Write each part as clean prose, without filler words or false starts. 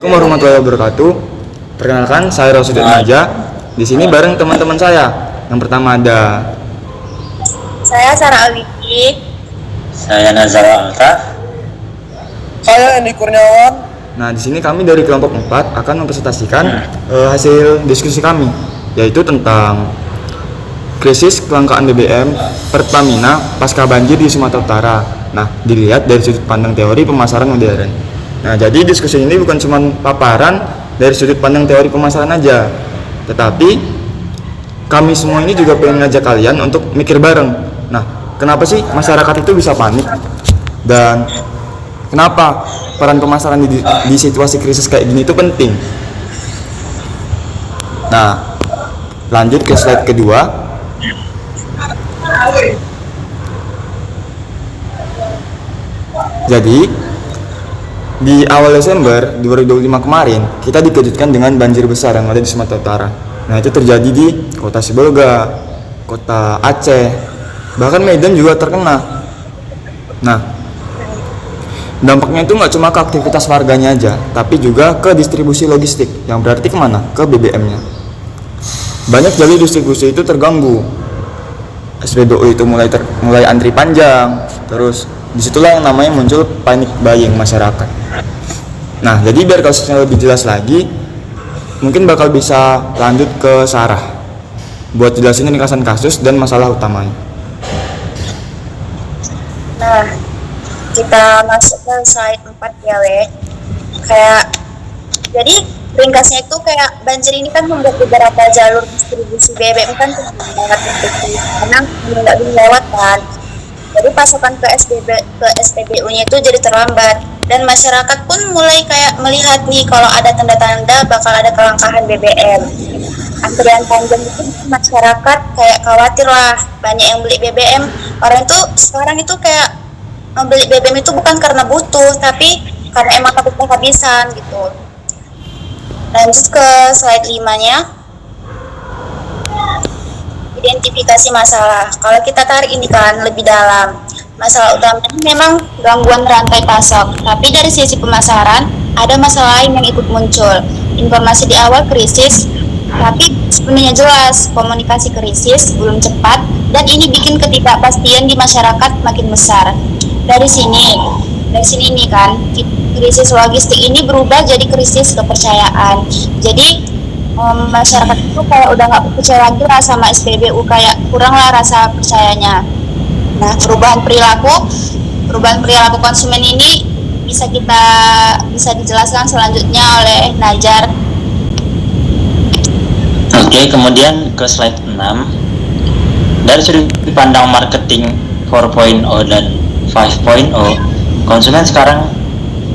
Assalamualaikum warahmatullahi wabarakatuh. Perkenalkan, saya Rosudin Maja. Di sini bareng teman-teman saya. Yang pertama ada Saya Sarah Aliki. Saya Nazar Alta. Saya Endi Kurniawan. Nah, di sini kami dari kelompok 4 akan mempresentasikan hasil diskusi kami, yaitu tentang krisis kelangkaan BBM Pertamina pasca banjir di Sumatera Utara. Nah, dilihat dari sudut pandang teori pemasaran modern. Nah, jadi diskusi ini bukan cuma paparan dari sudut pandang teori pemasaran aja, tetapi kami semua ini juga pengen ngajak kalian untuk mikir bareng. Nah, kenapa sih masyarakat itu bisa panik? Dan kenapa peran pemasaran di situasi krisis kayak gini itu penting? Nah, lanjut ke slide kedua. Jadi, di awal Desember 2025 kemarin, kita dikejutkan dengan banjir besar yang ada di Sumatera Utara. Nah, itu terjadi di kota Sibolga, kota Aceh, bahkan Medan juga terkena. Nah, dampaknya itu nggak cuma ke aktivitas warganya aja, tapi juga ke distribusi logistik, yang berarti kemana? Ke BBM-nya. Banyak jalur distribusi itu terganggu. SPBU itu mulai antri panjang, terus disitulah yang namanya muncul panic buying masyarakat. Nah, jadi biar kasusnya lebih jelas lagi, mungkin bakal bisa lanjut ke Sarah buat jelasin ringkasan kasus dan masalah utamanya. Nah, kita masuk ke slide 4 ya, jadi ringkasnya itu kayak banjir ini kan membuat beberapa jalur distribusi BBM kan sangat terputus karena nggak dilewat kan. Jadi pasokan ke SPBU-nya itu jadi terlambat dan masyarakat pun mulai kayak melihat nih kalau ada tanda-tanda bakal ada kelangkaan BBM. Antrian panjang itu masyarakat kayak khawatir lah, banyak yang beli BBM. Orang itu sekarang itu kayak membeli BBM itu bukan karena butuh, tapi karena emang takut kehabisan gitu. Lanjut ke slide 5-nya. Identifikasi masalah. Kalau kita tarik ini kan lebih dalam, masalah utamanya memang gangguan rantai pasok, tapi dari sisi pemasaran ada masalah lain yang ikut muncul. Informasi di awal krisis, tapi sebenarnya jelas komunikasi krisis belum cepat, dan ini bikin ketidakpastian di masyarakat makin besar. Dari sini nih kan, krisis logistik ini berubah jadi krisis kepercayaan. Jadi masyarakat itu kayak udah nggak percaya lagi lah sama SPBU, kayak kurang lah rasa percayanya. Nah, perubahan perilaku konsumen ini bisa dijelaskan selanjutnya oleh Najar. Oke, kemudian ke slide 6. Dari sudut pandang marketing 4.0 dan 5.0, konsumen sekarang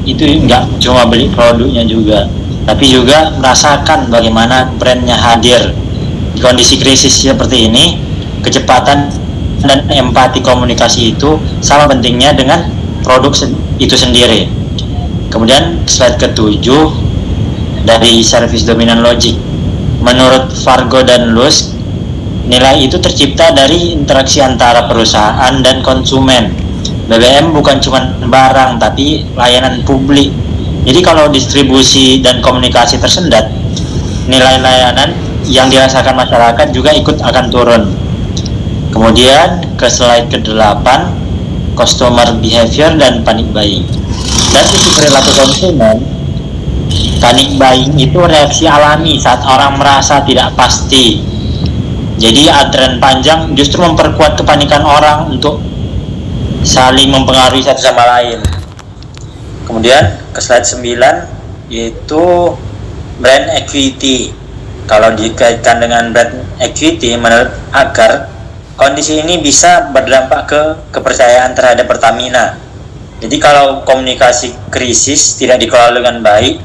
itu nggak cuma beli produknya juga, tapi juga merasakan bagaimana brandnya hadir. Di kondisi krisis seperti ini, kecepatan dan empati komunikasi itu sama pentingnya dengan produk itu sendiri. Kemudian slide ke-7 dari service dominant logic. Menurut Fargo dan Lusk, nilai itu tercipta dari interaksi antara perusahaan dan konsumen. BBM bukan cuma barang, tapi layanan publik. Jadi kalau distribusi dan komunikasi tersendat, nilai layanan yang dirasakan masyarakat juga ikut akan turun. Kemudian ke slide ke-8, customer behavior dan panic buying. Dari sisi perilaku konsumen, panic buying itu reaksi alami saat orang merasa tidak pasti. Jadi antrean panjang justru memperkuat kepanikan orang untuk saling mempengaruhi satu sama lain. Kemudian ke slide 9, yaitu brand equity. Kalau dikaitkan dengan brand equity, menurut Agar, kondisi ini bisa berdampak ke kepercayaan terhadap Pertamina. Jadi kalau komunikasi krisis tidak dikelola dengan baik,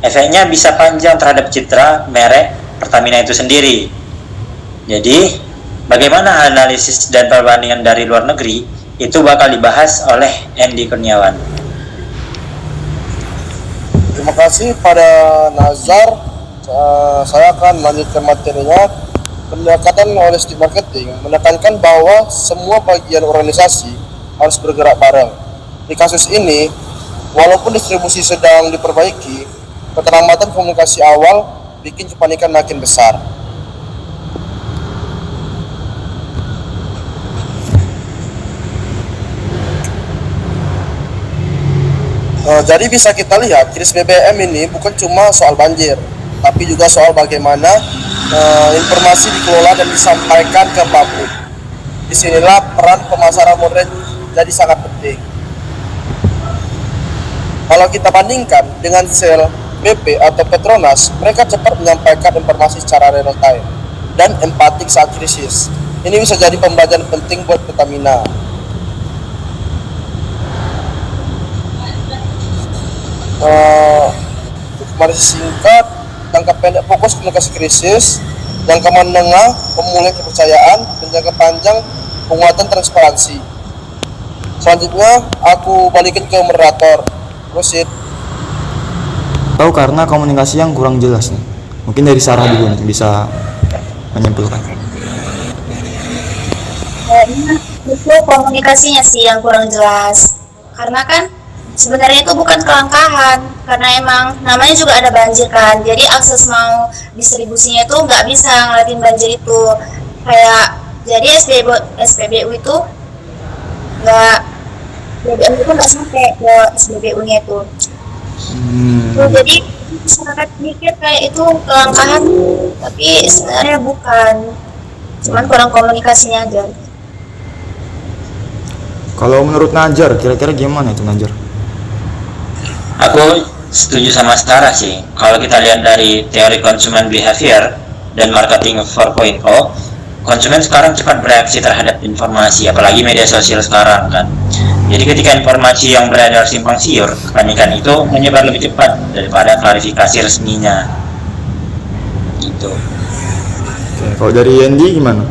efeknya bisa panjang terhadap citra merek Pertamina itu sendiri. Jadi, bagaimana analisis dan perbandingan dari luar negeri itu bakal dibahas oleh Endi Kurniawan. Terima kasih pada Nazar. Saya akan melanjutkan materinya. Pendekatan holistic marketing menekankan bahwa semua bagian organisasi harus bergerak bareng. Di kasus ini, walaupun distribusi sedang diperbaiki, Keterlambatan komunikasi awal bikin kepanikan makin besar. Jadi bisa kita lihat krisis BBM ini bukan cuma soal banjir, tapi juga soal bagaimana informasi dikelola dan disampaikan ke publik. Disinilah peran pemasaran modern jadi sangat penting. Kalau kita bandingkan dengan sel BP atau Petronas, mereka cepat menyampaikan informasi secara real time dan empatik saat krisis. Ini bisa jadi pembelajaran penting buat Pertamina. Informasi singkat, jangka pendek fokus komunikasi krisis, jangka menengah pemulihan kepercayaan, dan jangka panjang penguatan transparansi. Selanjutnya aku balikin ke moderator. Proceed. Tahu karena komunikasi yang kurang jelas nih. Mungkin dari Sarah dulu nih bisa menyimpulkan. Itu komunikasinya sih yang kurang jelas. Karena kan sebenarnya itu bukan kelangkaan, karena emang namanya juga ada banjir kan. Jadi akses mau distribusinya itu nggak bisa ngeliatin banjir itu. Kayak jadi SPBU itu nggak, BBM itu nggak sampai ke SPBU-nya itu. Jadi masyarakat mikir kayak itu kelangkaan, tapi sebenarnya bukan. Cuman kurang komunikasinya aja. Kalau menurut Najar, kira-kira gimana itu Najar? Aku setuju sama Stara sih. Kalau kita lihat dari teori consumer behavior dan marketing 4.0, konsumen sekarang cepat bereaksi terhadap informasi, apalagi media sosial sekarang kan. Jadi ketika informasi yang beredar simpang siur, kepanikan itu menyebar lebih cepat daripada klarifikasi resminya. Gitu. Oke, kalau dari Yendi gimana?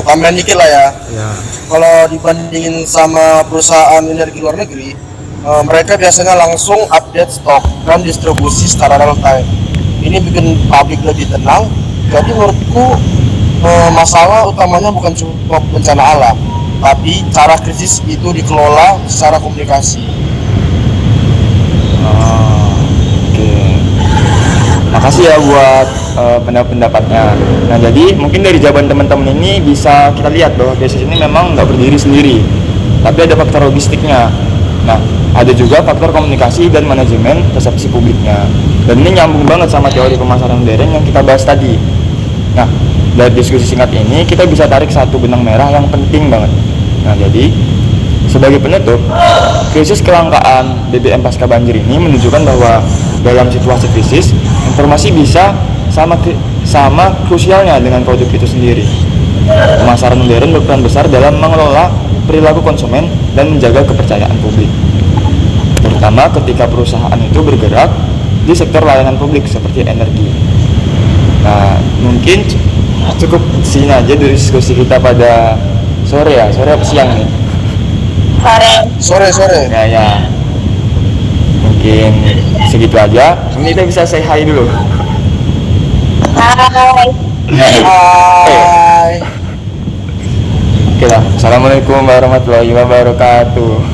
Tambahan dikit lah ya. Ya. Kalau dibandingin sama perusahaan energi luar negeri, mereka biasanya langsung update stok dan distribusi secara real time. Ini bikin publik lebih tenang. Jadi menurutku masalah utamanya bukan cuma bencana alam, tapi cara krisis itu dikelola secara komunikasi. Oke. Makasih ya buat pendapat-pendapatnya. Nah, jadi mungkin dari jawaban teman-teman ini bisa kita lihat bahwa krisis ini memang nggak berdiri sendiri, tapi ada faktor logistiknya. Nah, ada juga faktor komunikasi dan manajemen persepsi publiknya. Dan ini nyambung banget sama teori pemasaran modern yang kita bahas tadi. Nah, dari diskusi singkat ini kita bisa tarik satu benang merah yang penting banget. Nah, jadi sebagai penutup, krisis kelangkaan BBM pasca banjir ini menunjukkan bahwa dalam situasi krisis, informasi bisa sama krusialnya dengan produk itu sendiri. Pemasaran modern berperan besar dalam mengelola perilaku konsumen dan menjaga kepercayaan publik, terutama ketika perusahaan itu bergerak di sektor layanan publik seperti energi. Nah, mungkin cukup sini aja diskusi kita pada sore apa siang nih? Sore. Ya. Mungkin segitu aja. Ini kita bisa say hi dulu. Hai. Oke lah. Assalamualaikum warahmatullahi wabarakatuh.